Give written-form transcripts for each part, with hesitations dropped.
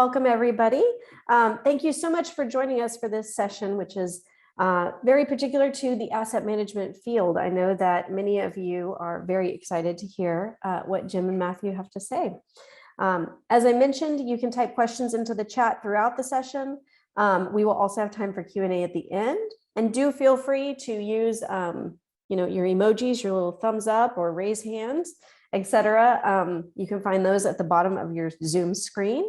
welcome everybody. Thank you so much for joining us for this session, which is very particular to the asset management field. I know that many of you are very excited to hear what Jim and Matthew have to say. As I mentioned, you can type questions into the chat throughout the session. We will also have time for Q&A at the end. And do feel free to use your emojis, your little thumbs up or raise hands, etc. You can find those at the bottom of your Zoom screen.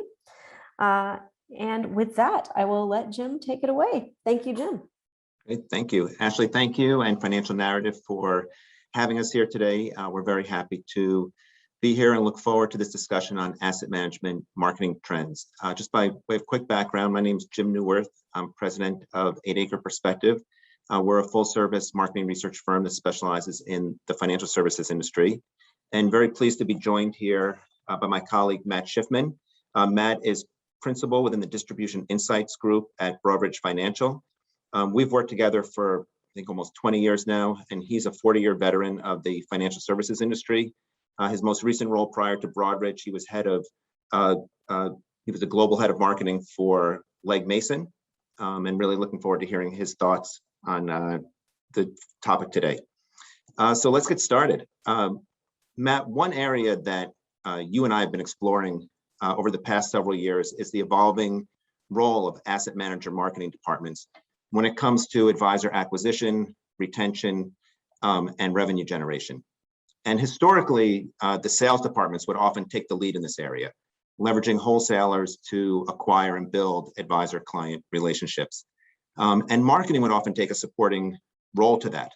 And with that, I will let Jim take it away. Thank you, Jim. Great, thank you. Ashley, thank you, and Financial Narrative for having us here today. We're very happy to be here and look forward to this discussion on asset management marketing trends. Just by way of quick background, my name is Jim Neuwirth. I'm president of Acre Perspective. We're a full-service marketing research firm that specializes in the financial services industry, and very pleased to be joined here by my colleague, Matt Schiffman. Matt is principal within the Distribution Insights Group at Broadridge Financial. We've worked together for, I think, almost 20 years now, and he's a 40-year veteran of the financial services industry. His most recent role prior to Broadridge, he was he was the global head of marketing for Legg Mason, and really looking forward to hearing his thoughts on the topic today. So let's get started. Matt, one area that you and I have been exploring over the past several years is the evolving role of asset manager marketing departments when it comes to advisor acquisition, retention, and revenue generation. And historically, the sales departments would often take the lead in this area, leveraging wholesalers to acquire and build advisor-client relationships. And marketing would often take a supporting role to that,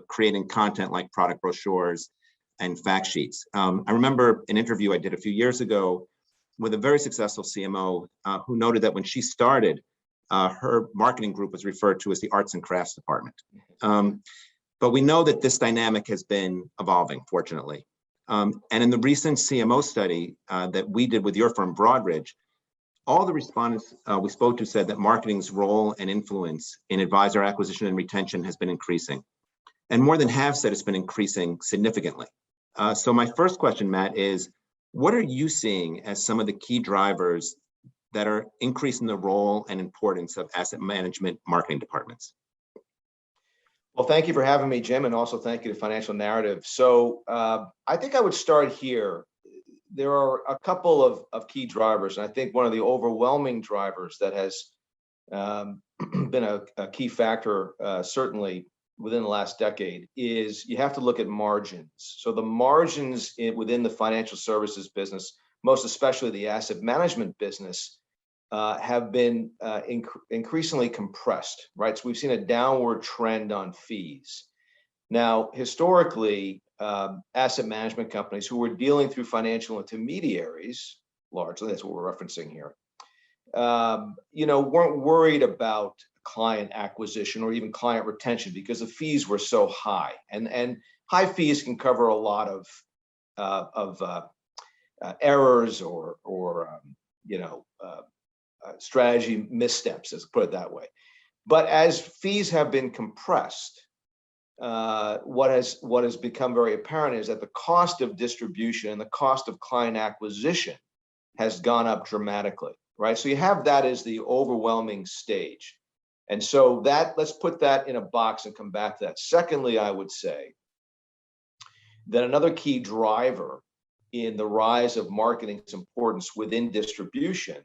creating content like product brochures and fact sheets. I remember an interview I did a few years ago with a very successful CMO who noted that when she started, her marketing group was referred to as the arts and crafts department. But we know that this dynamic has been evolving, fortunately. And in the recent CMO study that we did with your firm, Broadridge, all the respondents we spoke to said that marketing's role and influence in advisor acquisition and retention has been increasing. And more than half said it's been increasing significantly. So my first question, Matt, is what are you seeing as some of the key drivers that are increasing the role and importance of asset management marketing departments? Well, thank you for having me, Jim, and also thank you to Financial Narrative. So I think I would start here. There are a couple of key drivers, and I think one of the overwhelming drivers that has been a key factor, certainly within the last decade, is you have to look at margins. So the margins within the financial services business, most especially the asset management business, have been increasingly compressed, right? So we've seen a downward trend on fees. Now, historically, asset management companies who were dealing through financial intermediaries, largely, that's what we're referencing here, weren't worried about client acquisition or even client retention because the fees were so high, and high fees can cover a lot of errors or strategy missteps, let's put it that way. But as fees have been compressed, what has become very apparent is that the cost of distribution and the cost of client acquisition has gone up dramatically, right? So you have that as the overwhelming stage. And so let's put that in a box and come back to that. Secondly, I would say that another key driver in the rise of marketing's importance within distribution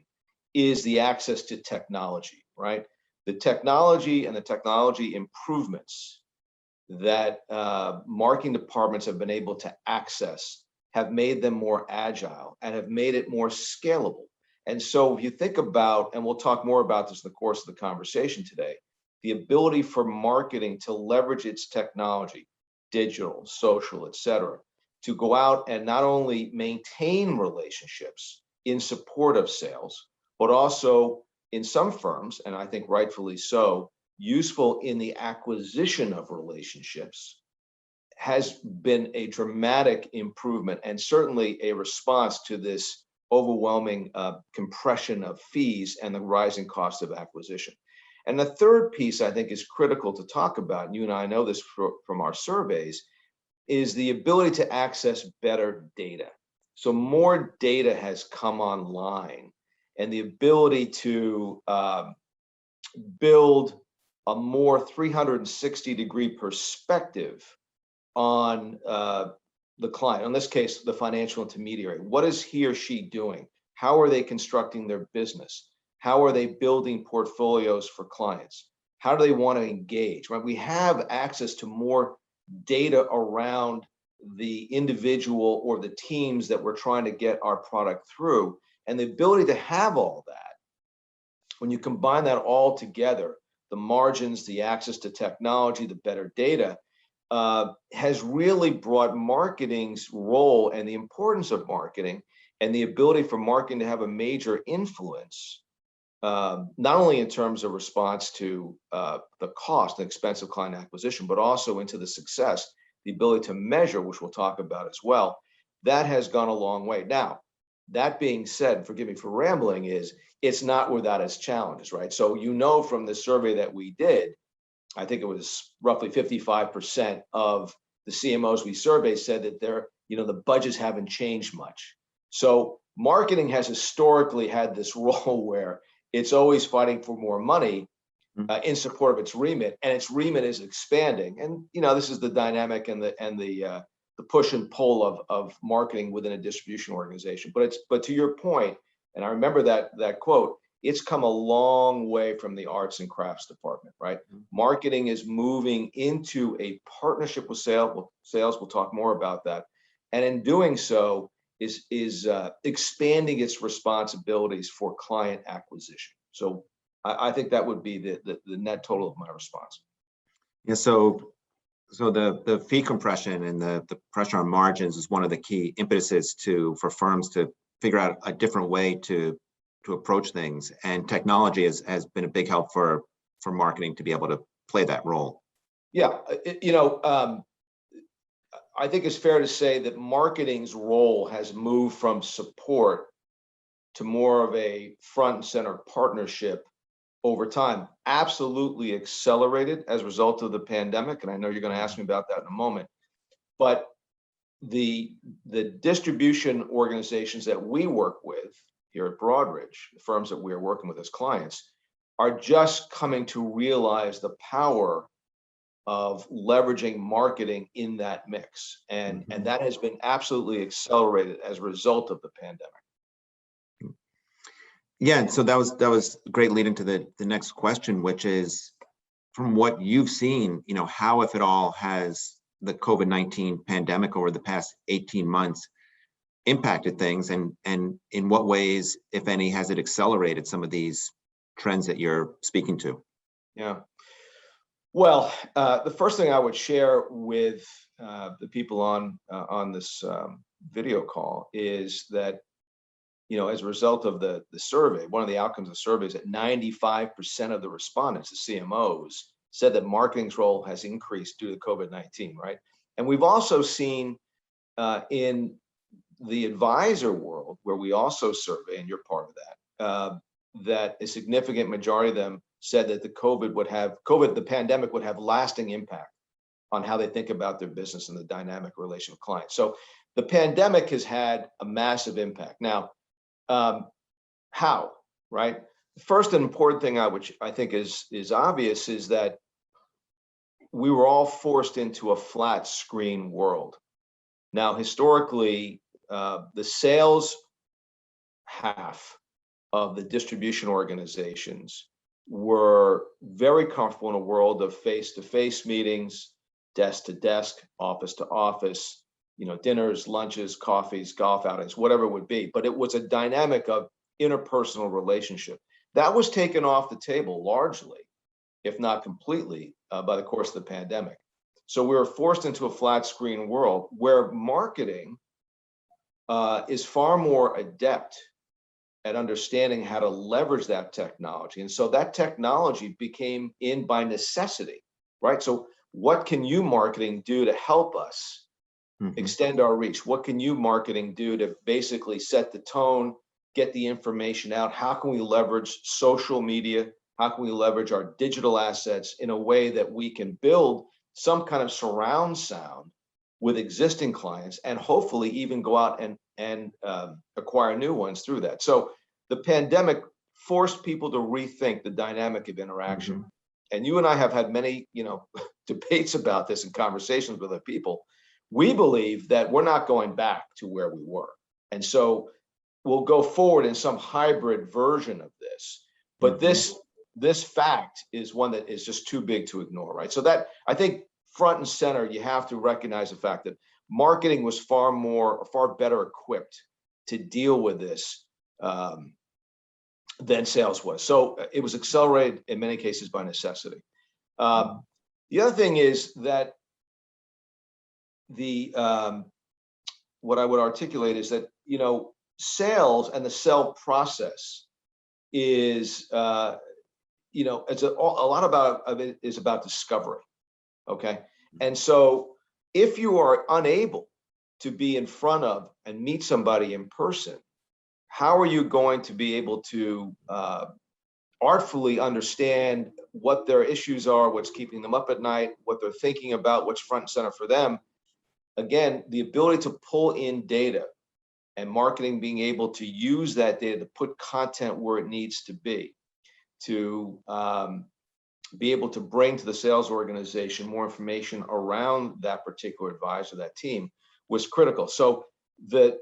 is the access to technology, right? The technology and the technology improvements that marketing departments have been able to access have made them more agile and have made it more scalable. And so if you think about, and we'll talk more about this in the course of the conversation today, the ability for marketing to leverage its technology, digital, social, et cetera, to go out and not only maintain relationships in support of sales, but also in some firms, and I think rightfully so, useful in the acquisition of relationships, has been a dramatic improvement and certainly a response to this overwhelming compression of fees and the rising cost of acquisition. And the third piece I think is critical to talk about, and you and I know this from our surveys, is the ability to access better data. So more data has come online, and the ability to build a more 360-degree perspective on the client, in this case, the financial intermediary. What is he or she doing? How are they constructing their business? How are they building portfolios for clients? How do they want to engage? Right? We have access to more data around the individual or the teams that we're trying to get our product through, and the ability to have all that. When you combine that all together, the margins, the access to technology, the better data, has really brought marketing's role and the importance of marketing and the ability for marketing to have a major influence, not only in terms of response to the cost and expense of client acquisition, but also into the success, the ability to measure, which we'll talk about as well. That has gone a long way. Now, that being said, forgive me for rambling, it's not without its challenges, right? So from the survey that we did, I think it was roughly 55% of the CMOs we surveyed said that the budgets haven't changed much. So marketing has historically had this role where it's always fighting for more money in support of its remit, and its remit is expanding. And this is the dynamic and the push and pull of marketing within a distribution organization. But to your point, and I remember that quote, it's come a long way from the arts and crafts department, right? Marketing is moving into a partnership with sales. We'll talk more about that. And in doing so is expanding its responsibilities for client acquisition. So I think that would be the net total of my response. Yeah, so the fee compression and the pressure on margins is one of the key impetuses for firms to figure out a different way to approach things, and technology has been a big help for marketing to be able to play that role. Yeah, I think it's fair to say that marketing's role has moved from support to more of a front and center partnership over time. Absolutely accelerated as a result of the pandemic, and I know you're going to ask me about that in a moment. But the distribution organizations that we work with here at Broadridge, the firms that we are working with as clients, are just coming to realize the power of leveraging marketing in that mix. And that has been absolutely accelerated as a result of the pandemic. Yeah, and so that was a great lead into the next question, which is, from what you've seen, how, if at all, has the COVID-19 pandemic over the past 18 months impacted things, and in what ways, if any, has it accelerated some of these trends that you're speaking to? Yeah. Well, the first thing I would share with the people on this video call is that, as a result of the survey, one of the outcomes of the survey is that 95% of the respondents, the CMOs, said that marketing's role has increased due to COVID-19, right? And we've also seen in the advisor world, where we also survey, and you're part of that, that a significant majority of them said that the pandemic would have lasting impact on how they think about their business and the dynamic relation with clients. So the pandemic has had a massive impact. Now, how, right? The first and important thing I think is obvious is that we were all forced into a flat screen world. Now, historically, the sales half of the distribution organizations were very comfortable in a world of face-to-face meetings, desk-to-desk, office-to-office, dinners, lunches, coffees, golf outings, whatever it would be. But it was a dynamic of interpersonal relationship. That was taken off the table largely, if not completely, by the course of the pandemic. So we were forced into a flat screen world where marketing is far more adept at understanding how to leverage that technology. And so that technology became in by necessity, right? So what can you marketing do to help us extend our reach? What can you marketing do to basically set the tone, get the information out? How can we leverage social media? How can we leverage our digital assets in a way that we can build some kind of surround sound with existing clients, and hopefully even go out and acquire new ones through that? So the pandemic forced people to rethink the dynamic of interaction. And you and I have had many, debates about this and conversations with other people. We believe that we're not going back to where we were. And so we'll go forward in some hybrid version of this. But this fact is one that is just too big to ignore, right? So that, I think, front and center, you have to recognize the fact that marketing was far better equipped to deal with this than sales was. So it was accelerated in many cases by necessity. The other thing is that what I would articulate is that, sales and the sell process is, it's a lot of it is about discovery. Okay. And so if you are unable to be in front of and meet somebody in person, how are you going to be able to artfully understand what their issues are, what's keeping them up at night, what they're thinking about, what's front and center for them? Again, the ability to pull in data and marketing being able to use that data to put content where it needs to be able to bring to the sales organization more information around that particular advisor, that team, was critical. So the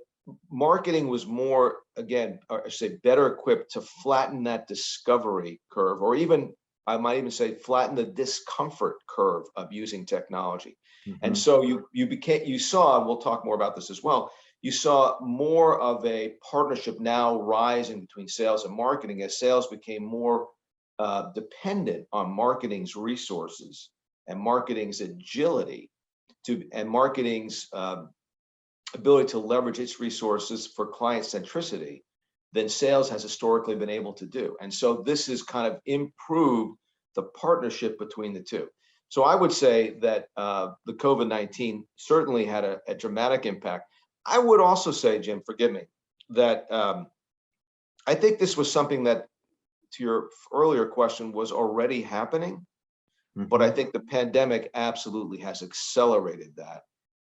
marketing was more, again, or I say better equipped to flatten that discovery curve, or even, I might even say, flatten the discomfort curve of using technology. And so you saw, and we'll talk more about this as well, you saw more of a partnership now rising between sales and marketing as sales became more dependent on marketing's resources and marketing's agility and marketing's ability to leverage its resources for client centricity than sales has historically been able to do. And so this has kind of improved the partnership between the two. So I would say that the COVID-19 certainly had a dramatic impact. I would also say, Jim, forgive me, that I think this was something that, to your earlier question, was already happening, but I think the pandemic absolutely has accelerated that.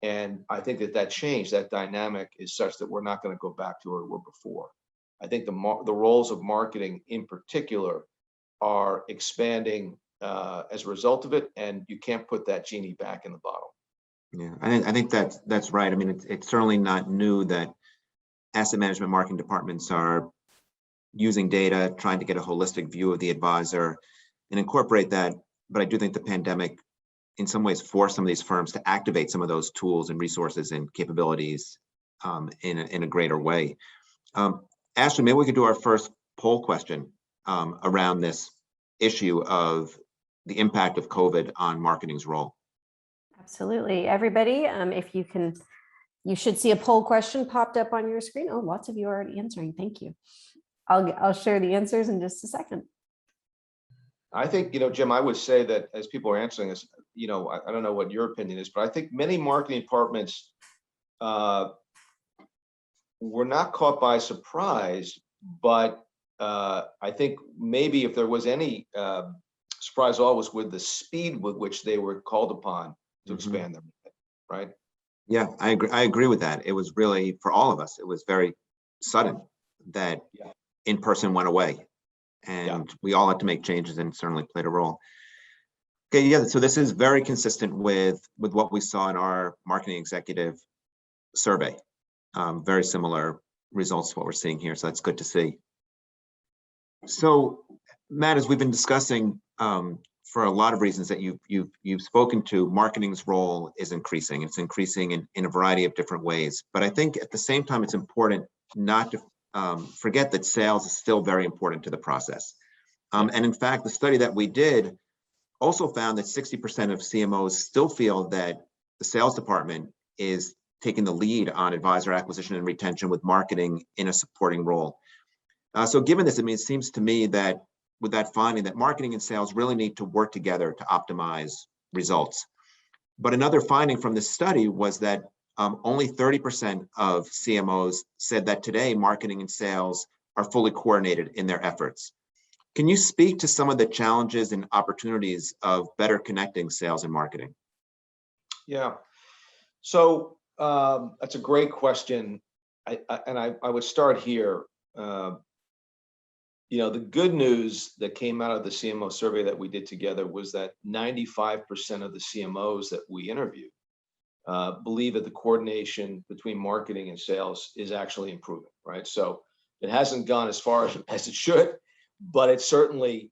And I think that change, that dynamic is such that we're not going to go back to where we were before. I think the roles of marketing in particular are expanding as a result of it, and you can't put that genie back in the bottle. Yeah, I think that's right. I mean, it's certainly not new that asset management marketing departments are using data, trying to get a holistic view of the advisor and incorporate that. But I do think the pandemic in some ways forced some of these firms to activate some of those tools and resources and capabilities in a greater way. Ashley, maybe we could do our first poll question around this issue of the impact of COVID on marketing's role. Absolutely. Everybody, if you can, you should see a poll question popped up on your screen. Oh, lots of you are already answering. Thank you. I'll share the answers in just a second. I think, Jim, I would say that as people are answering this, I don't know what your opinion is, but I think many marketing departments were not caught by surprise, but I think maybe if there was any surprise, all was with the speed with which they were called upon to expand them, right? Yeah, I agree with that. It was really, for all of us, it was very sudden that in-person went away, and we all had to make changes, and certainly played a role. Okay, yeah, so this is very consistent with what we saw in our marketing executive survey. Very similar results to what we're seeing here, so that's good to see. So, Matt, as we've been discussing, for a lot of reasons that you've spoken to, marketing's role is increasing. It's increasing in a variety of different ways. But I think at the same time, it's important not to forget that sales is still very important to the process. And in fact, the study that we did also found that 60% of CMOs still feel that the sales department is taking the lead on advisor acquisition and retention, with marketing in a supporting role. So given this, it seems to me that with that finding, that marketing and sales really need to work together to optimize results. But another finding from this study was that only 30% of CMOs said that today marketing and sales are fully coordinated in their efforts. Can you speak to some of the challenges and opportunities of better connecting sales and marketing? Yeah, so that's a great question. I would start here. the good news that came out of the CMO survey that we did together was that 95% of the CMOs that we interviewed believe that the coordination between marketing and sales is actually improving, right? So it hasn't gone as far as it should, but it certainly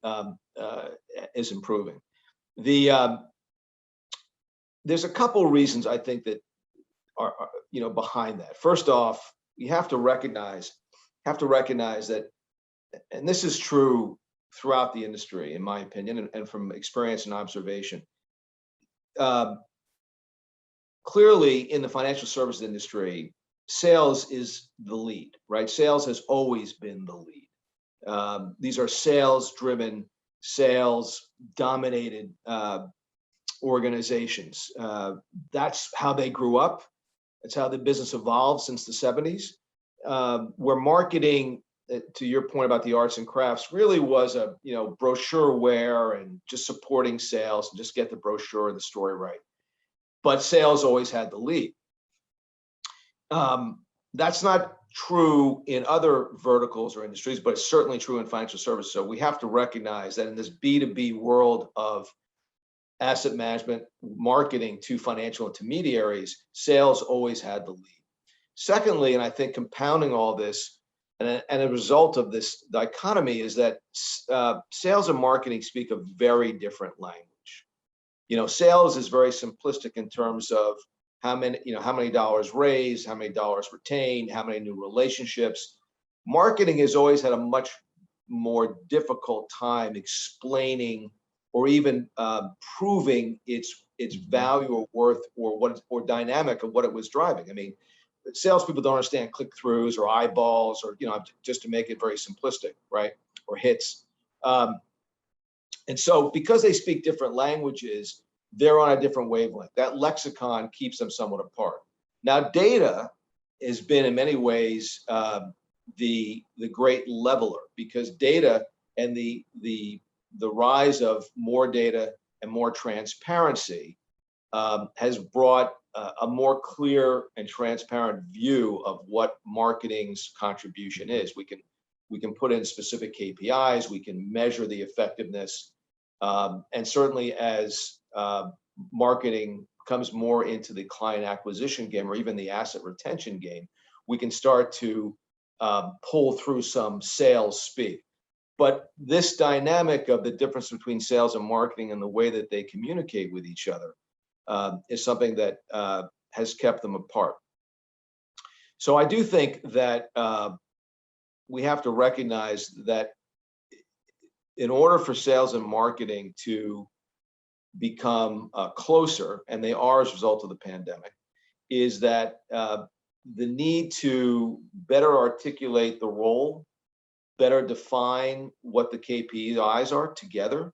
is improving. There's a couple of reasons I think that are behind that. First off, you have to recognize that, and this is true throughout the industry, in my opinion, and from experience and observation. Clearly, in the financial services industry, sales is the lead, right? Sales has always been the lead. These are sales-driven, sales-dominated organizations. That's how they grew up. That's how the business evolved since the 70s. Where marketing, to your point about the arts and crafts, really was a brochureware and just supporting sales and just get the brochure and the story right. But sales always had the lead. That's not true in other verticals or industries, but it's certainly true in financial services. So we have to recognize that in this B2B world of asset management, marketing to financial intermediaries, sales always had the lead. Secondly, and I think compounding all this, and a result of this dichotomy, is that sales and marketing speak a very different language. Sales is very simplistic in terms of how many dollars raised, how many dollars retained, how many new relationships. Marketing has always had a much more difficult time explaining or even proving its value or worth or dynamic of what it was driving. I mean, salespeople don't understand click-throughs or eyeballs or just to make it very simplistic, right? Or hits. And so because they speak different languages, they're on a different wavelength. That lexicon keeps them somewhat apart. Now, data has been in many ways the great leveler, because data and the rise of more data and more transparency has brought a more clear and transparent view of what marketing's contribution is. We can put in specific KPIs, we can measure the effectiveness, and certainly as marketing comes more into the client acquisition game or even the asset retention game, we can start to pull through some sales speak. But this dynamic of the difference between sales and marketing and the way that they communicate with each other is something that has kept them apart. So I do think that we have to recognize that in order for sales and marketing to become closer, and they are as a result of the pandemic, is that the need to better articulate the role, better define what the KPIs are together,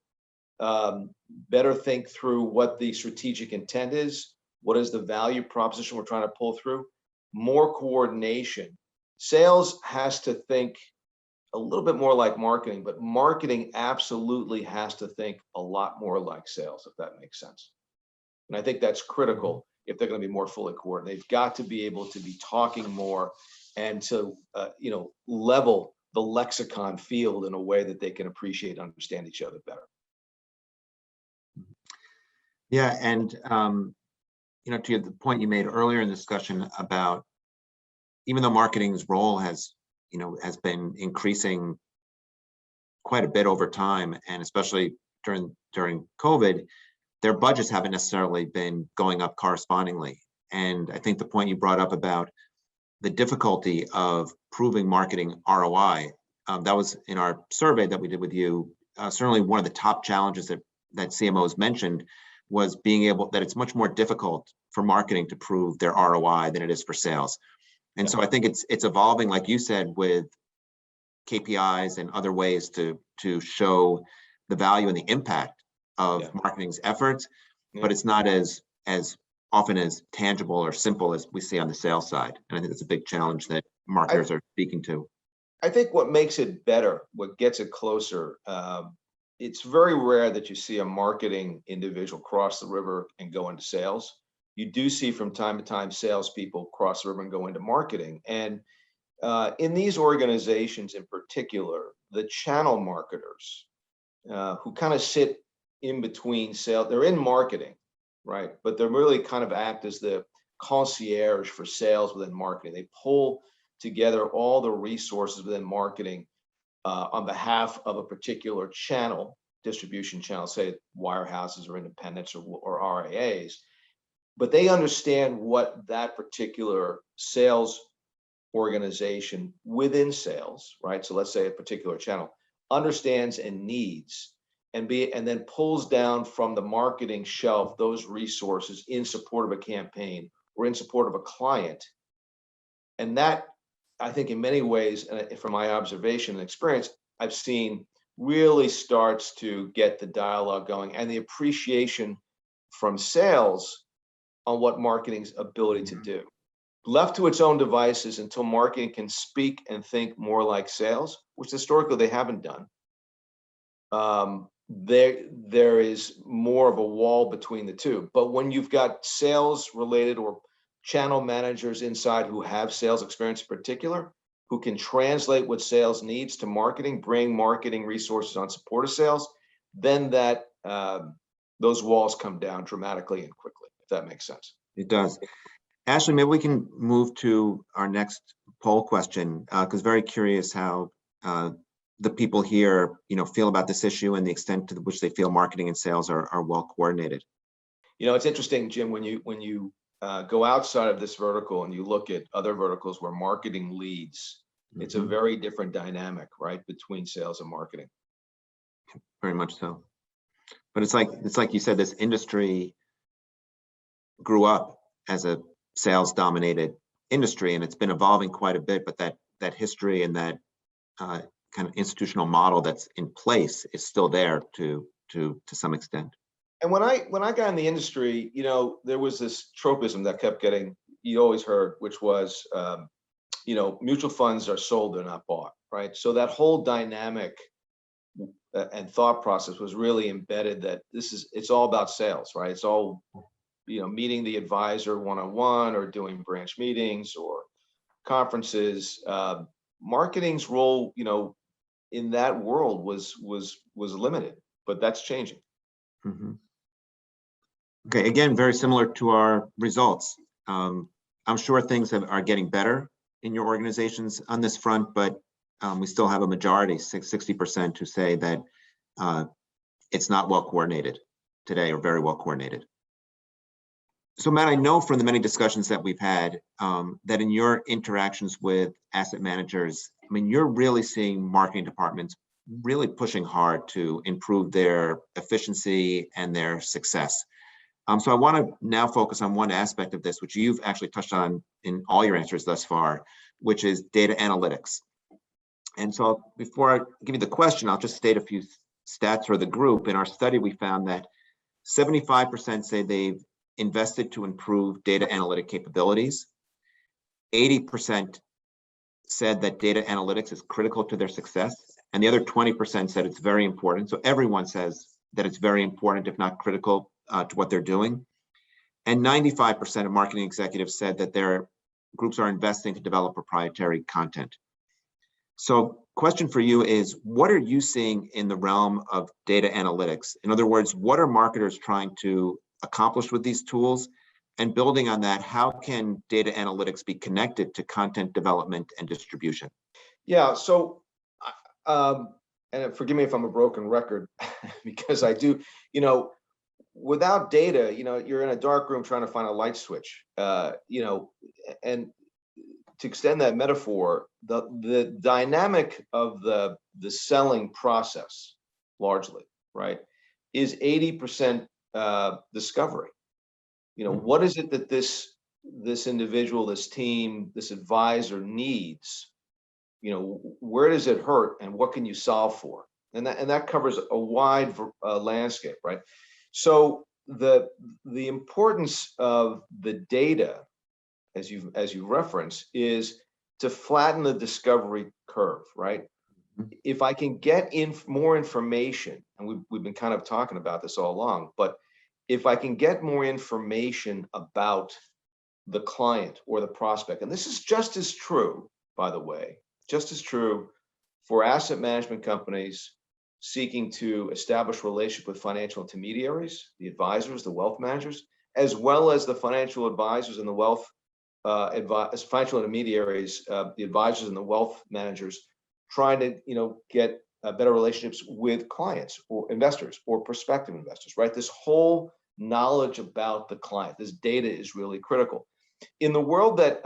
better think through what the strategic intent is, what is the value proposition we're trying to pull through, more coordination. Sales has to think a little bit more like marketing, but marketing absolutely has to think a lot more like sales, if that makes sense. And I think that's critical if they're going to be more fully coordinated. They've got to be able to be talking more and to level the lexicon field in a way that they can appreciate and understand each other better. Yeah, and to the point you made earlier in the discussion about, even though marketing's role has been increasing quite a bit over time, and especially during COVID, their budgets haven't necessarily been going up correspondingly. And I think the point you brought up about the difficulty of proving marketing ROI, that was in our survey that we did with you. Certainly one of the top challenges that CMOs mentioned was that it's much more difficult for marketing to prove their ROI than it is for sales. And so I think it's evolving, like you said, with KPIs and other ways to show the value and the impact of marketing's efforts, but it's not as often as tangible or simple as we see on the sales side. And I think that's a big challenge that marketers are speaking to. I think what makes it better, what gets it closer, it's very rare that you see a marketing individual cross the river and go into sales. You do see from time to time salespeople cross the river and go into marketing. And in these organizations in particular, the channel marketers who kind of sit in between sales. They're in marketing, right? But they're really kind of act as the concierge for sales within marketing. They pull together all the resources within marketing on behalf of a particular channel, distribution channel, say wirehouses or independents or RIAs, but they understand what that particular sales organization within sales, right? So let's say a particular channel understands and needs, and then pulls down from the marketing shelf those resources in support of a campaign or in support of a client. And that, I think, in many ways, from my observation and experience, I've seen really starts to get the dialogue going and the appreciation from sales on what marketing's ability to do. Left to its own devices until marketing can speak and think more like sales, which historically they haven't done, there is more of a wall between the two. But when you've got sales related or channel managers inside who have sales experience in particular, who can translate what sales needs to marketing, bring marketing resources on support of sales, then that those walls come down dramatically and quickly, if that makes sense. It does. Ashley, maybe we can move to our next poll question, because very curious how the people here, feel about this issue and the extent to which they feel marketing and sales are well coordinated. It's interesting, Jim, when you go outside of this vertical and you look at other verticals where marketing leads, it's a very different dynamic, right, between sales and marketing. Very much so. But it's like you said, this industry grew up as a sales dominated industry, and it's been evolving quite a bit, but that history and that kind of institutional model that's in place is still there to some extent. And when I got in the industry, there was this tropism that kept getting, you always heard, which was, mutual funds are sold, they're not bought, right? So that whole dynamic and thought process was really embedded that it's all about sales, right? It's all, meeting the advisor one-on-one or doing branch meetings or conferences. Marketing's role, in that world was limited, but that's changing. Okay, again, very similar to our results. I'm sure things are getting better in your organizations on this front, but we still have a majority, 60%, who say that it's not well coordinated today or very well coordinated. So Matt, I know from the many discussions that we've had that in your interactions with asset managers, you're really seeing marketing departments really pushing hard to improve their efficiency and their success. So I want to now focus on one aspect of this, which you've actually touched on in all your answers thus far, which is data analytics. And so before I give you the question, I'll just state a few stats for the group. In our study, we found that 75% say they've invested to improve data analytic capabilities. 80% said that data analytics is critical to their success. And the other 20% said it's very important. So everyone says that it's very important, if not critical, to what they're doing. And 95% of marketing executives said that their groups are investing to develop proprietary content. So question for you is, what are you seeing in the realm of data analytics? In other words, what are marketers trying to accomplish with these tools? And building on that, how can data analytics be connected to content development and distribution? Yeah, so, and forgive me if I'm a broken record, because I do, without data, you're in a dark room trying to find a light switch, and to extend that metaphor, the dynamic of the selling process, largely, right, is 80% discovery. What is it that this individual, this team, this advisor needs? Where does it hurt, and what can you solve for? And that covers a wide landscape, right? So the importance of the data, as you reference, is to flatten the discovery curve, right? If I can get more information, and we've been kind of talking about this all along, but if I can get more information about the client or the prospect, and this is just as true, by the way, just as true for asset management companies seeking to establish relationship with financial intermediaries, the advisors, the wealth managers, as well as the financial advisors and the wealth financial intermediaries, the advisors and the wealth managers, trying to get better relationships with clients or investors or prospective investors, right? This whole knowledge about the client, this data is really critical. In the world that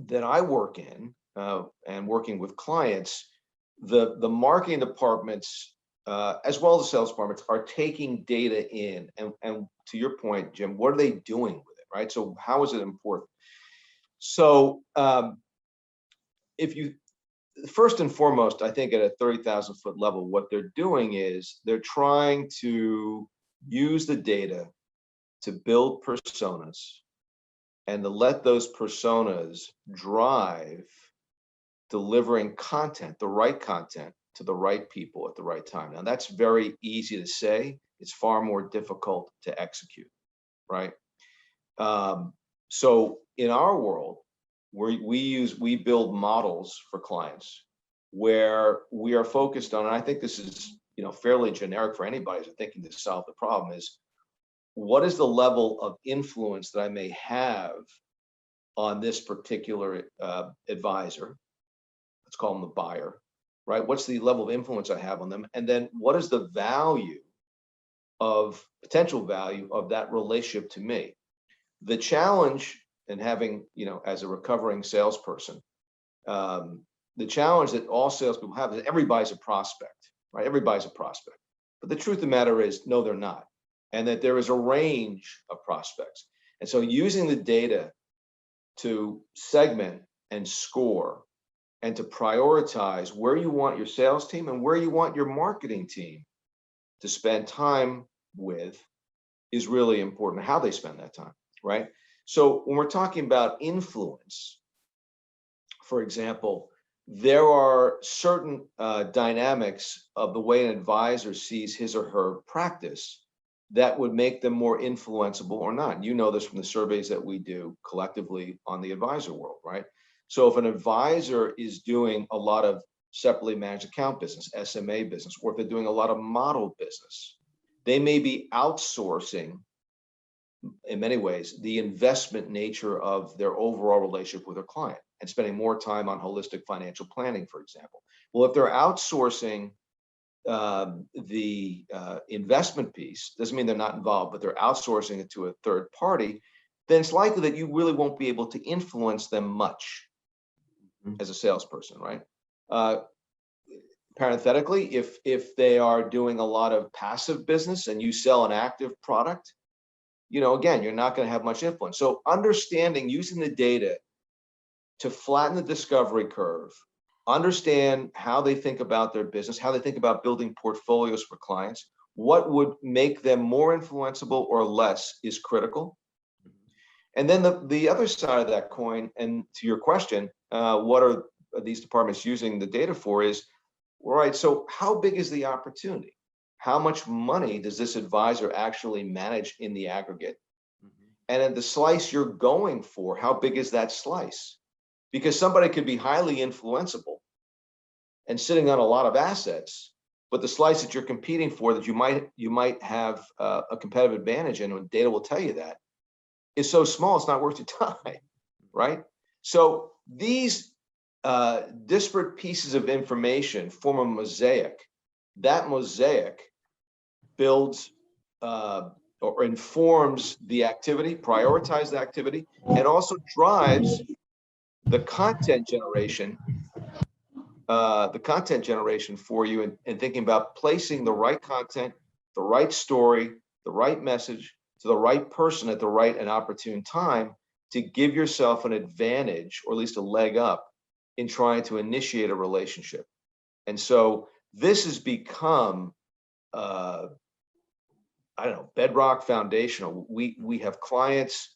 that I work in and working with clients, the marketing departments as well as the sales departments are taking data in, and to your point, Jim, what are they doing with it, right? So how is it important? So if you first and foremost, I think at a 30,000 foot level, what they're doing is they're trying to use the data to build personas and to let those personas drive delivering content, the right content to the right people at the right time. Now that's very easy to say. It's far more difficult to execute, right? So in our world, we build models for clients where we are focused on, and I think this is fairly generic for anybody who's thinking to solve the problem, is what is the level of influence that I may have on this particular advisor? Let's call them the buyer, right? What's the level of influence I have on them? And then what is the potential value of that relationship to me? The challenge in having, as a recovering salesperson, the challenge that all salespeople have is everybody's a prospect, right? Everybody's a prospect. But the truth of the matter is, no, they're not. And that there is a range of prospects. And so using the data to segment and score and to prioritize where you want your sales team and where you want your marketing team to spend time with is really important, how they spend that time, right? So when we're talking about influence, for example, there are certain dynamics of the way an advisor sees his or her practice that would make them more influenceable or not. You know this from the surveys that we do collectively on the advisor world, right? So if an advisor is doing a lot of separately managed account business, SMA business, or if they're doing a lot of model business, they may be outsourcing, in many ways, the investment nature of their overall relationship with their client and spending more time on holistic financial planning, for example. Well, if they're outsourcing the investment piece, doesn't mean they're not involved, but they're outsourcing it to a third party, then it's likely that you really won't be able to influence them much as a salesperson, right? Parenthetically, if they are doing a lot of passive business and you sell an active product, again, you're not going to have much influence. So understanding, using the data to flatten the discovery curve, understand how they think about their business, how they think about building portfolios for clients, what would make them more influenceable or less is critical. And then the other side of that coin, and to your question, what are these departments using the data for is, all right, so how big is the opportunity? How much money does this advisor actually manage in the aggregate? And at the slice you're going for, how big is that slice? Because somebody could be highly influenceable and sitting on a lot of assets, but the slice that you're competing for, that you might have a competitive advantage in, and data will tell you that, is so small it's not worth your time, right? So these disparate pieces of information form a mosaic. That mosaic builds or informs the activity, prioritizes the activity, and also drives the content generation for you, and thinking about placing the right content, the right story, the right message to the right person at the right and opportune time to give yourself an advantage, or at least a leg up, in trying to initiate a relationship. And so this has become, bedrock, foundational. We have clients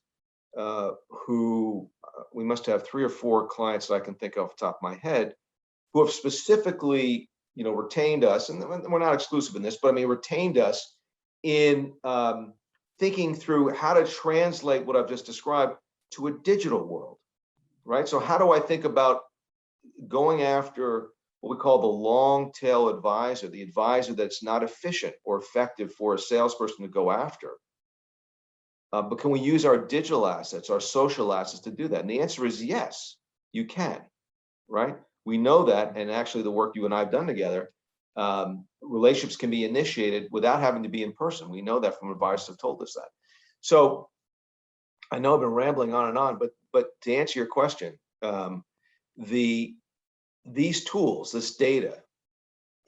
who, we must have 3 or 4 clients that I can think of off the top of my head, who have specifically, retained us, and we're not exclusive in this, but retained us in thinking through how to translate what I've just described to a digital world, right? So how do I think about going after what we call the long tail advisor, the advisor that's not efficient or effective for a salesperson to go after. But can we use our digital assets, our social assets to do that? And the answer is yes, you can, right? We know that, and actually the work you and I have done together, relationships can be initiated without having to be in person. We know that from advisors who have told us that. So I know I've been rambling on and on, but to answer your question, these tools, this data,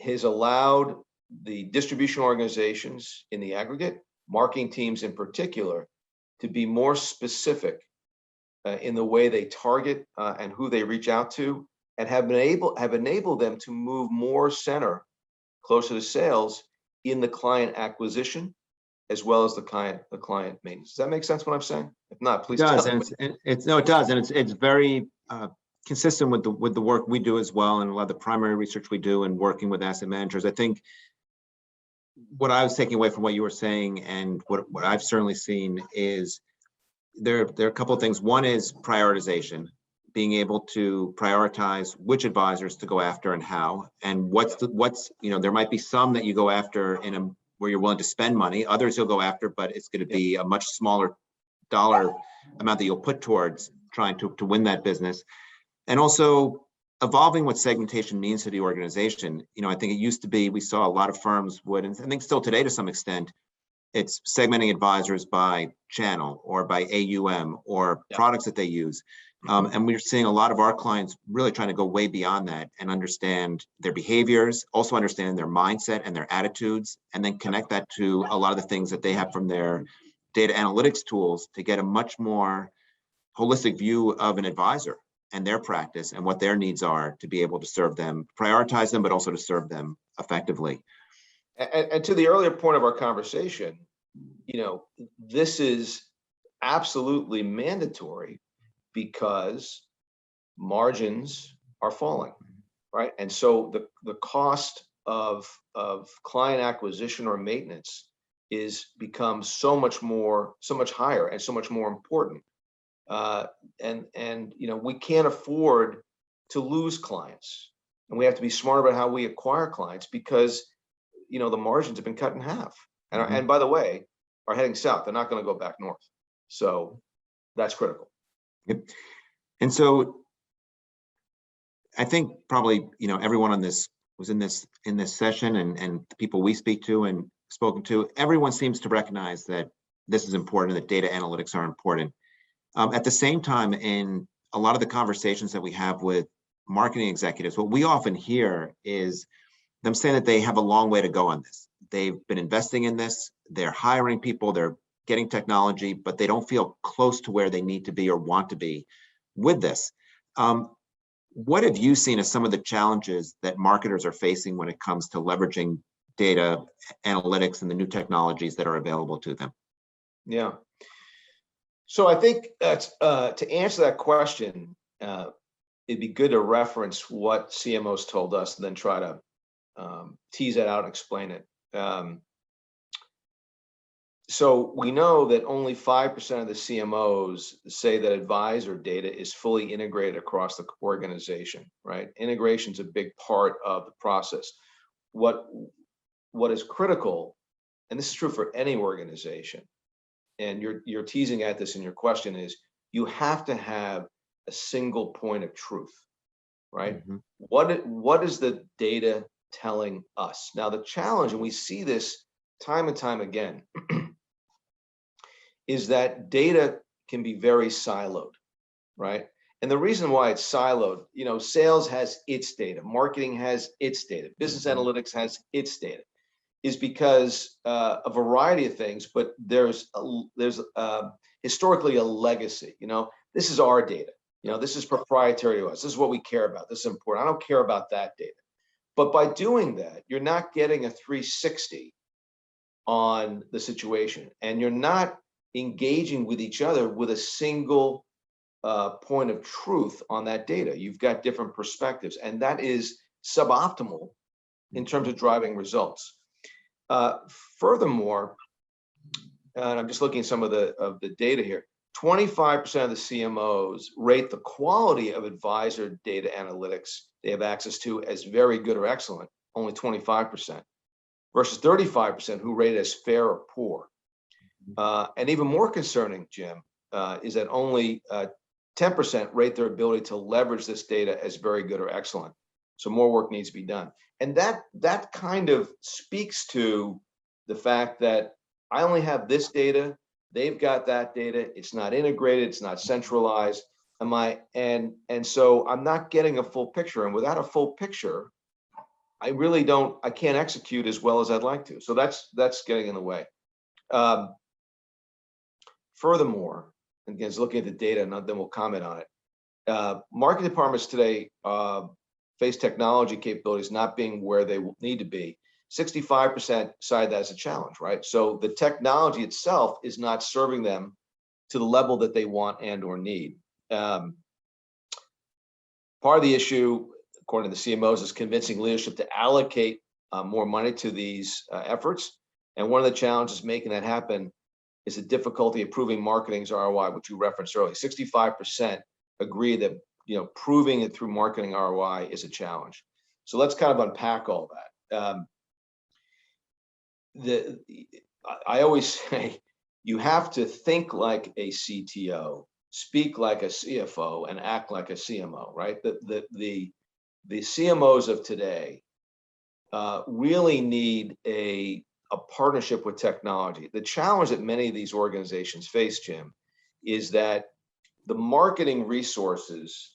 has allowed the distribution organizations in the aggregate, marketing teams in particular, to be more specific in the way they target and who they reach out to, and have enabled them to move more center closer to sales in the client acquisition as well as the client maintenance. Does that make sense what I'm saying? If not, please tell me. It does, and it's very consistent with the work we do as well, and a lot of the primary research we do and working with asset managers. I think what I was taking away from what you were saying, and what I've certainly seen, is there are a couple of things. One is prioritization, being able to prioritize which advisors to go after and how, and what's there might be some that you go after where you're willing to spend money, others you'll go after, but it's going to be a much smaller dollar amount that you'll put towards trying to win that business. And also evolving what segmentation means to the organization. I think it used to be, we saw a lot of firms would, and I think still today to some extent, it's segmenting advisors by channel or by AUM or products that they use. And we're seeing a lot of our clients really trying to go way beyond that and understand their behaviors, also understand their mindset and their attitudes, and then connect that to a lot of the things that they have from their data analytics tools to get a much more holistic view of an advisor and their practice and what their needs are to be able to serve them, prioritize them, but also to serve them effectively. And to the earlier point of our conversation, this is absolutely mandatory because margins are falling, right? And so the cost of client acquisition or maintenance becomes so much higher and so much more important. And we can't afford to lose clients, and we have to be smart about how we acquire clients because the margins have been cut in half, and by the way, are heading south. They're not going to go back north. So that's critical. Yep. And so I think probably everyone on this was in this session, and the people we speak to and spoken to, everyone seems to recognize that this is important, that data analytics are important. At the same time, in a lot of the conversations that we have with marketing executives, what we often hear is them saying that they have a long way to go on this. They've been investing in this, they're hiring people, they're getting technology, but they don't feel close to where they need to be or want to be with this. What have you seen as some of the challenges that marketers are facing when it comes to leveraging data analytics and the new technologies that are available to them? Yeah. So I think that's to answer that question, it'd be good to reference what CMOs told us and then try to tease it out and explain it. So we know that only 5% of the CMOs say that advisor data is fully integrated across the organization, right? Integration is a big part of the process. What is critical, and this is true for any organization, and you're teasing at this in your question, is you have to have a single point of truth, right? Mm-hmm. What is the data telling us? Now, the challenge, and we see this time and time again, is that data can be very siloed, right? And the reason why it's siloed, sales has its data, marketing has its data, business analytics has its data, is because a variety of things, but there's historically a legacy. This is our data. This is proprietary to us. This is what we care about. This is important. I don't care about that data. But by doing that, you're not getting a 360 on the situation, and you're not engaging with each other with a single point of truth on that data. You've got different perspectives, and that is suboptimal in terms of driving results. Furthermore, and I'm just looking at some of the data here, 25% of the CMOs rate the quality of advisor data analytics they have access to as very good or excellent, only 25%, versus 35% who rate it as fair or poor. And even more concerning, Jim, is that only 10% rate their ability to leverage this data as very good or excellent. So more work needs to be done. And that kind of speaks to the fact that I only have this data, they've got that data, it's not integrated, it's not centralized. And so I'm not getting a full picture. And without a full picture, I can't execute as well as I'd like to. So that's getting in the way. Furthermore, again, looking at the data, and then we'll comment on it. Marketing departments today face technology capabilities not being where they need to be. 65% cite that as a challenge, right? So the technology itself is not serving them to the level that they want and or need. Part of the issue, according to the CMOs, is convincing leadership to allocate more money to these efforts. And one of the challenges making that happen is the difficulty of proving marketing's ROI, which you referenced earlier. 65% agree that proving it through marketing ROI is a challenge. So let's kind of unpack all that. I always say you have to think like a CTO, speak like a CFO, and act like a CMO, right? The CMOs of today really need a partnership with technology. The challenge that many of these organizations face, Jim, is that the marketing resources,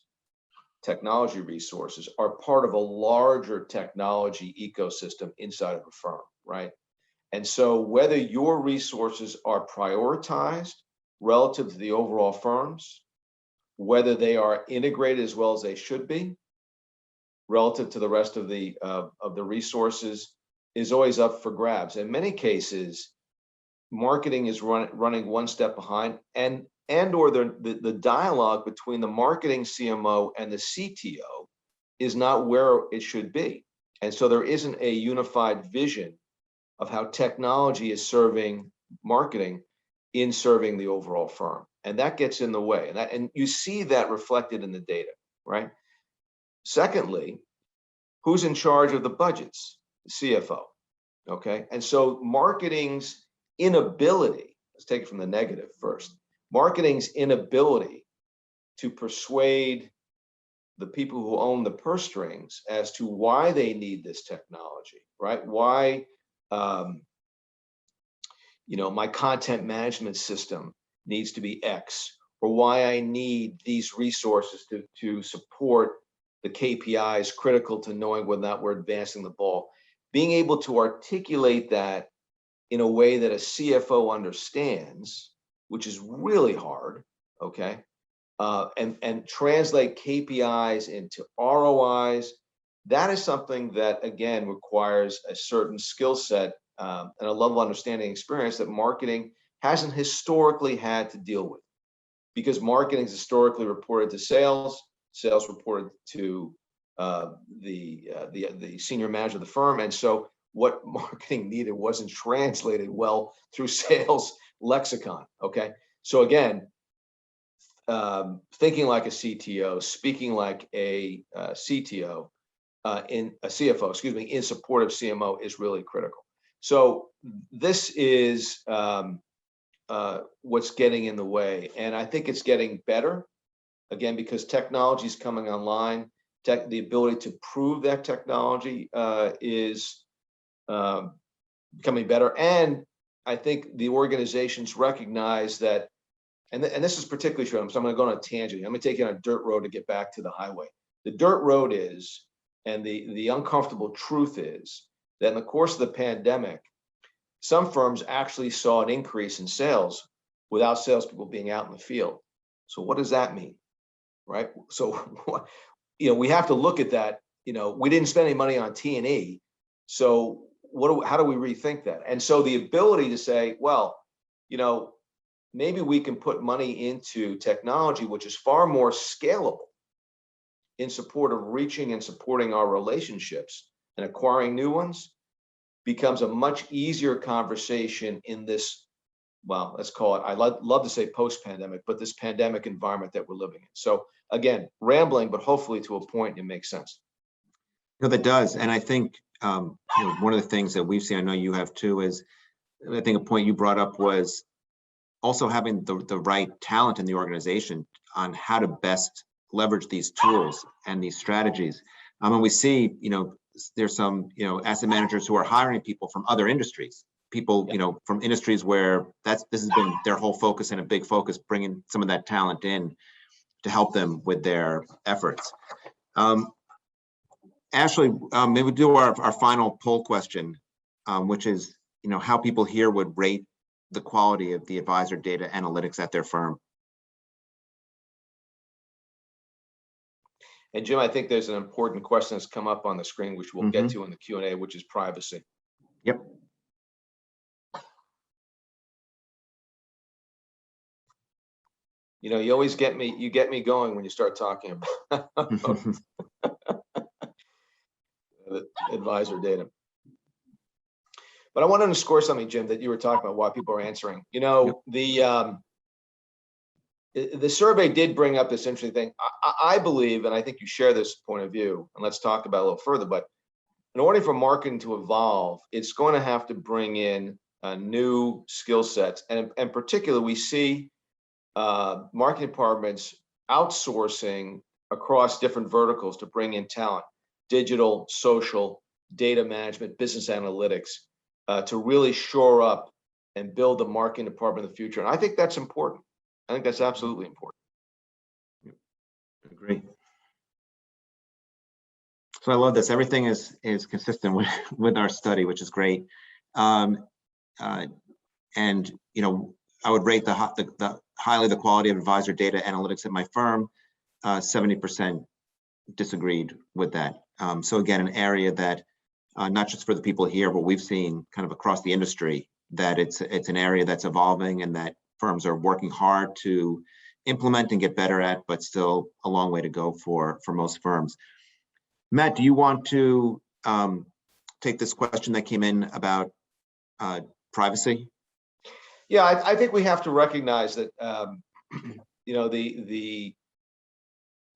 technology resources, are part of a larger technology ecosystem inside of a firm, right? And so whether your resources are prioritized relative to the overall firms, whether they are integrated as well as they should be relative to the rest of the resources, is always up for grabs. In many cases, marketing is running one step behind, and or the dialogue between the marketing CMO and the CTO is not where it should be. And so there isn't a unified vision of how technology is serving marketing in serving the overall firm. And that gets in the way. And you see that reflected in the data, right? Secondly, who's in charge of the budgets? The CFO, okay? And so marketing's inability, let's take it from the negative first, marketing's inability to persuade the people who own the purse strings as to why they need this technology, right? Why, my content management system needs to be X, or why I need these resources to support the KPIs critical to knowing whether or not we're advancing the ball. Being able to articulate that in a way that a CFO understands, which is really hard, okay? And translate KPIs into ROIs, that is something that, again, requires a certain skill set and a level of understanding and experience that marketing hasn't historically had to deal with, because marketing is historically reported to sales, sales reported to the senior manager of the firm. And so what marketing needed wasn't translated well through sales lexicon, okay? So again, thinking like a CTO, speaking like a CTO, in a CFO, excuse me, in support of CMO is really critical. So this is what's getting in the way. And I think it's getting better, again, because technology is coming online. The ability to prove that technology is becoming better. And I think the organizations recognize that, and this is particularly true, so I'm going to go on a tangent. I'm going to take you on a dirt road to get back to the highway. The dirt road is, and the uncomfortable truth is, that in the course of the pandemic, some firms actually saw an increase in sales without salespeople being out in the field. So what does that mean, right? So, we have to look at that. We didn't spend any money on T&E. So how do we rethink that? And so the ability to say, well, maybe we can put money into technology, which is far more scalable in support of reaching and supporting our relationships and acquiring new ones, becomes a much easier conversation in this well, let's call it, I love to say post-pandemic, but this pandemic environment that we're living in. So again, rambling, but hopefully to a point it makes sense. No, that does. And I think one of the things that we've seen, I know you have too, is I think a point you brought up was also having the right talent in the organization on how to best leverage these tools and these strategies. And we see, there's some, asset managers who are hiring people from other industries, people, from industries where this has been their whole focus and a big focus, bringing some of that talent in to help them with their efforts. Ashley, maybe we'll do our final poll question, which is, how people here would rate the quality of the advisor data analytics at their firm. And Jim, I think there's an important question that's come up on the screen, which we'll get to in the Q&A, which is privacy. Yep. You always get me going when you start talking about advisor data. But I want to underscore something, Jim, that you were talking about, why people are answering. The survey did bring up this interesting thing. I believe, and I think you share this point of view, and let's talk about it a little further, but in order for marketing to evolve, it's going to have to bring in new skill sets. And particularly, we see marketing departments outsourcing across different verticals to bring in talent, digital, social, data management, business analytics, to really shore up and build the marketing department of the future. And I think that's important. I think that's absolutely important. I agree. So I love this. Everything is consistent with our study, which is great. And I would rate highly the quality of advisor data analytics at my firm. 70% disagreed with that. So again, an area that not just for the people here, but we've seen kind of across the industry that it's an area that's evolving and that firms are working hard to implement and get better at, but still a long way to go for most firms. Matt, do you want to take this question that came in about privacy? Yeah, I think we have to recognize that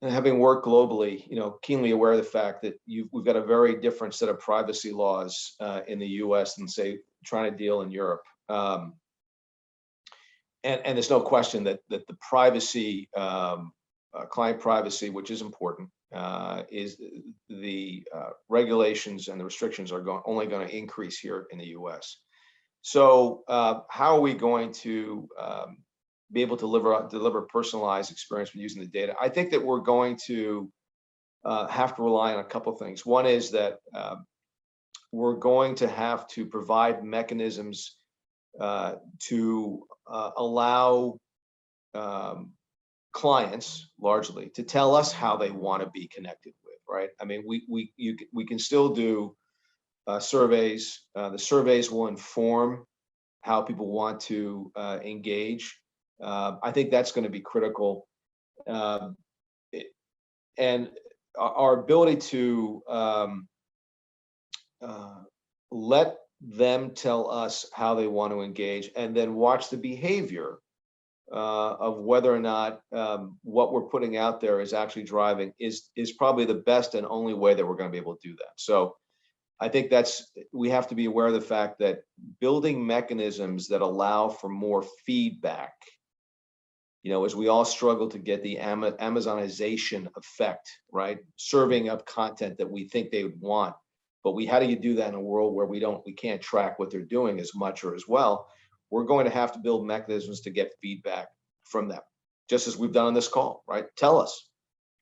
having worked globally, keenly aware of the fact that we've got a very different set of privacy laws in the U.S. than, say, trying to deal in Europe. And there's no question that the privacy, client privacy, which is important, is the regulations and the restrictions are only going to increase here in the U.S. So how are we going to be able to deliver personalized experience with using the data? I think that we're going to have to rely on a couple of things. One is that we're going to have to provide mechanisms to allow clients largely to tell us how they want to be connected with, right? I mean, we can still do surveys. The surveys will inform how people want to engage. I think that's going to be critical. And our ability to let them tell us how they want to engage and then watch the behavior of whether or not what we're putting out there is actually driving is probably the best and only way that we're going to be able to do that. So I think we have to be aware of the fact that building mechanisms that allow for more feedback, as we all struggle to get the Amazonization effect, right? Serving up content that we think they would want. But how do you do that in a world where we can't track what they're doing as much or as well? We're going to have to build mechanisms to get feedback from them, just as we've done on this call, right? Tell us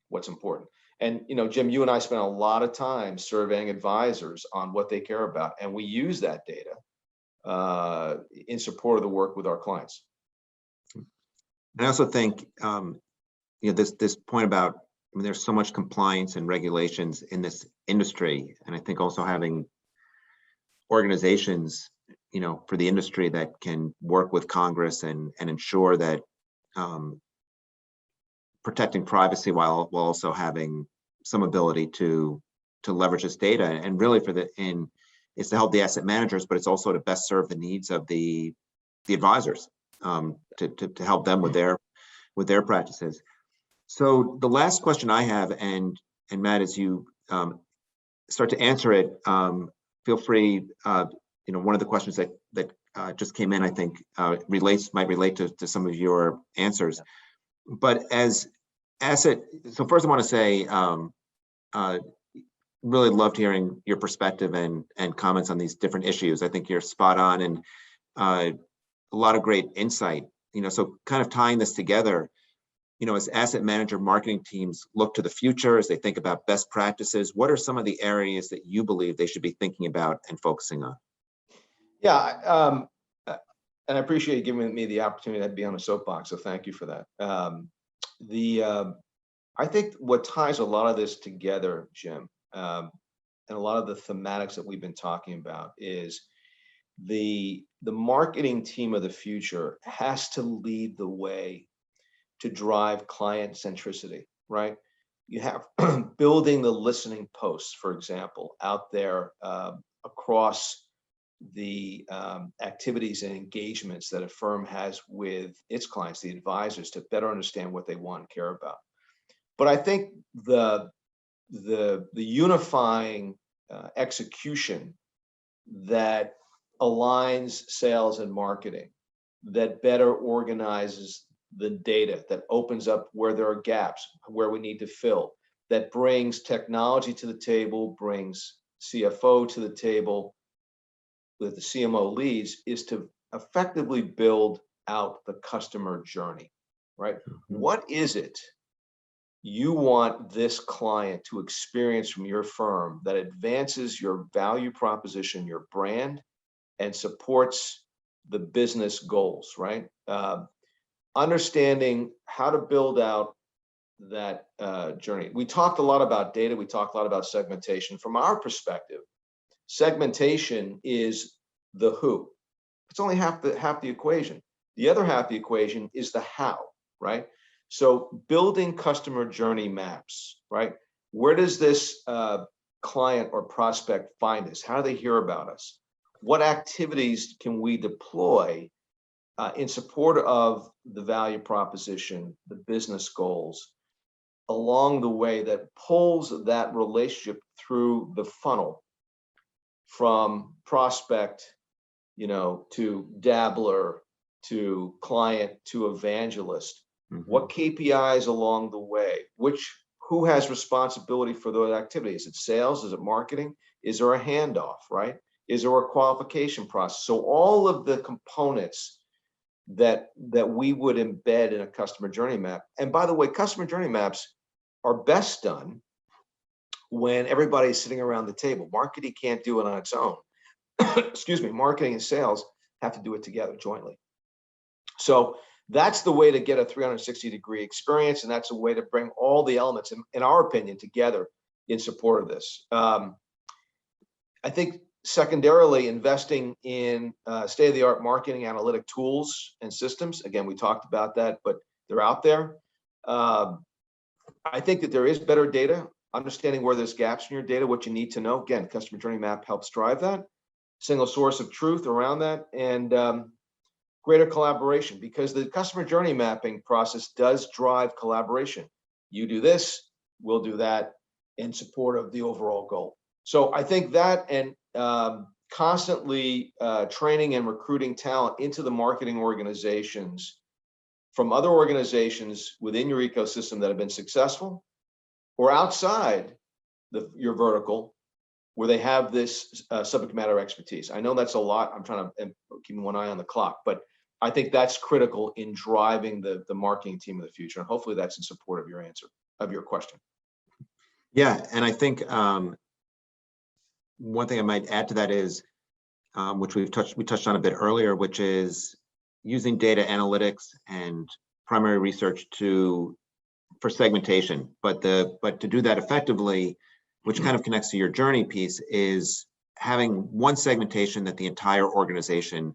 what's important. And, Jim, you and I spent a lot of time surveying advisors on what they care about, and we use that data in support of the work with our clients. I also think, this point about, there's so much compliance and regulations in this industry, and I think also having organizations, for the industry that can work with Congress and ensure that protecting privacy while also having some ability to leverage this data, and really it's to help the asset managers, but it's also to best serve the needs of the the advisors to help them with their practices. So the last question I have, and Matt, as you start to answer it, feel free. One of the questions that just came in, I think, might relate to some of your answers. But so first I want to say, really loved hearing your perspective and comments on these different issues. I think you're spot on, and a lot of great insight. So kind of tying this together, as asset manager marketing teams look to the future, as they think about best practices, what are some of the areas that you believe they should be thinking about and focusing on? Yeah, and I appreciate you giving me the opportunity to be on a soapbox, so thank you for that. I think what ties a lot of this together, Jim, and a lot of the thematics that we've been talking about is the marketing team of the future has to lead the way to drive client centricity, right? You have building the listening posts, for example, out there across the activities and engagements that a firm has with its clients, the advisors, to better understand what they want and care about. But I think the unifying execution that aligns sales and marketing, that better organizes the data, that opens up where there are gaps, where we need to fill, that brings technology to the table, brings CFO to the table, that the CMO leads, is to effectively build out the customer journey, right? Mm-hmm. What is it you want this client to experience from your firm that advances your value proposition, your brand, and supports the business goals, right? Understanding how to build out that journey. We talked a lot about data. We talked a lot about segmentation. From our perspective, segmentation is the who. It's only half the equation. The other half the equation is the how, right? So building customer journey maps, right? Where does this client or prospect find us? How do they hear about us? What activities can we deploy in support of the value proposition, the business goals, along the way that pulls that relationship through the funnel from prospect, to dabbler, to client, to evangelist? Mm-hmm. What KPIs along the way? Who has responsibility for those activities? Is it sales? Is it marketing? Is there a handoff, right? Is there a qualification process? So all of the components that we would embed in a customer journey map. And by the way, customer journey maps are best done when everybody's sitting around the table. Marketing can't do it on its own. Excuse me, marketing and sales have to do it together jointly. So that's the way to get a 360-degree experience, and that's a way to bring all the elements, in our opinion, together in support of this. I think secondarily, investing in state-of-the-art marketing analytic tools and systems. Again, we talked about that, but they're out there. I think that there is better data, understanding where there's gaps in your data, what you need to know. Again, customer journey map helps drive that. Single source of truth around that, and greater collaboration, because the customer journey mapping process does drive collaboration. You do this, we'll do that in support of the overall goal. So I think that, and constantly training and recruiting talent into the marketing organizations from other organizations within your ecosystem that have been successful, or outside your vertical, where they have this subject matter expertise. I know that's a lot. I'm trying to keep one eye on the clock, but I think that's critical in driving the marketing team of the future. And hopefully that's in support of your answer, of your question. Yeah, and I think one thing I might add to that is, which we touched on a bit earlier, which is using data analytics and primary research for segmentation. But to do that effectively, which kind of connects to your journey piece, is having one segmentation that the entire organization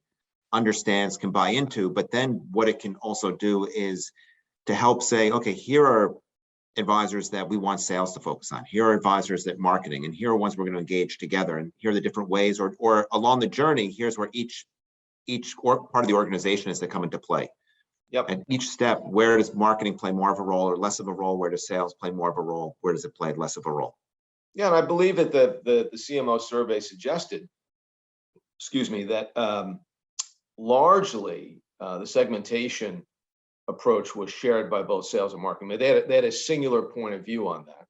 understands, can buy into. But then what it can also do is to help say, okay, here are advisors that we want sales to focus on. Here are advisors that marketing, and here are ones we're going to engage together. And here are the different ways, or along the journey, here's where each part of the organization as they come into play. Yep. And each step, where does marketing play more of a role or less of a role? Where does sales play more of a role? Where does it play less of a role? Yeah, and I believe that the CMO survey suggested, excuse me, that largely the segmentation approach was shared by both sales and marketing. They had a singular point of view on that.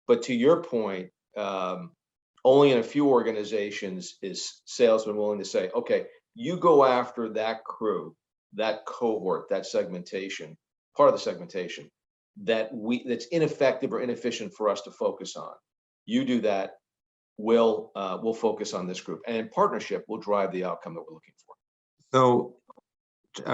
But to your point, only in a few organizations is salesman willing to say, okay, you go after that crew, that cohort, that segmentation, part of the segmentation that's ineffective or inefficient for us to focus on. You do that, we'll focus on this group, and in partnership, we'll drive the outcome that we're looking for. So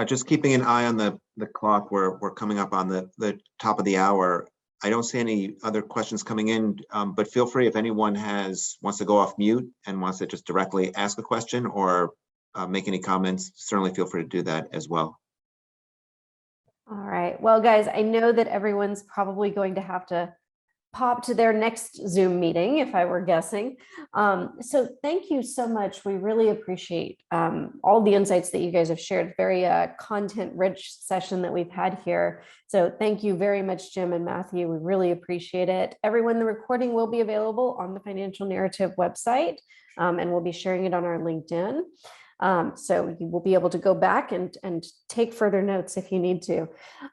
just keeping an eye on the clock, we're coming up on the top of the hour. I don't see any other questions coming in, but feel free if anyone wants to go off mute and wants to just directly ask a question or make any comments, certainly feel free to do that as well. All right. Well, guys, I know that everyone's probably going to have to pop to their next Zoom meeting, if I were guessing. So thank you so much. We really appreciate all the insights that you guys have shared. Very content-rich session that we've had here. So thank you very much, Jim and Matthew. We really appreciate it. Everyone, the recording will be available on the Financial Narrative website, and we'll be sharing it on our LinkedIn. So you will be able to go back and take further notes if you need to.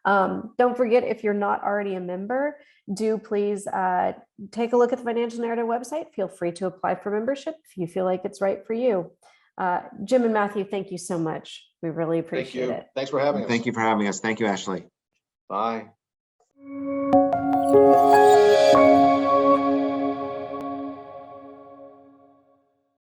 Don't forget, if you're not already a member, do please take a look at the Financial Narrative website. Feel free to apply for membership if you feel like it's right for you. Jim and Matthew, thank you so much. We really appreciate it. Thanks for having us. Thank you for having us. Thank you, Ashley. Bye.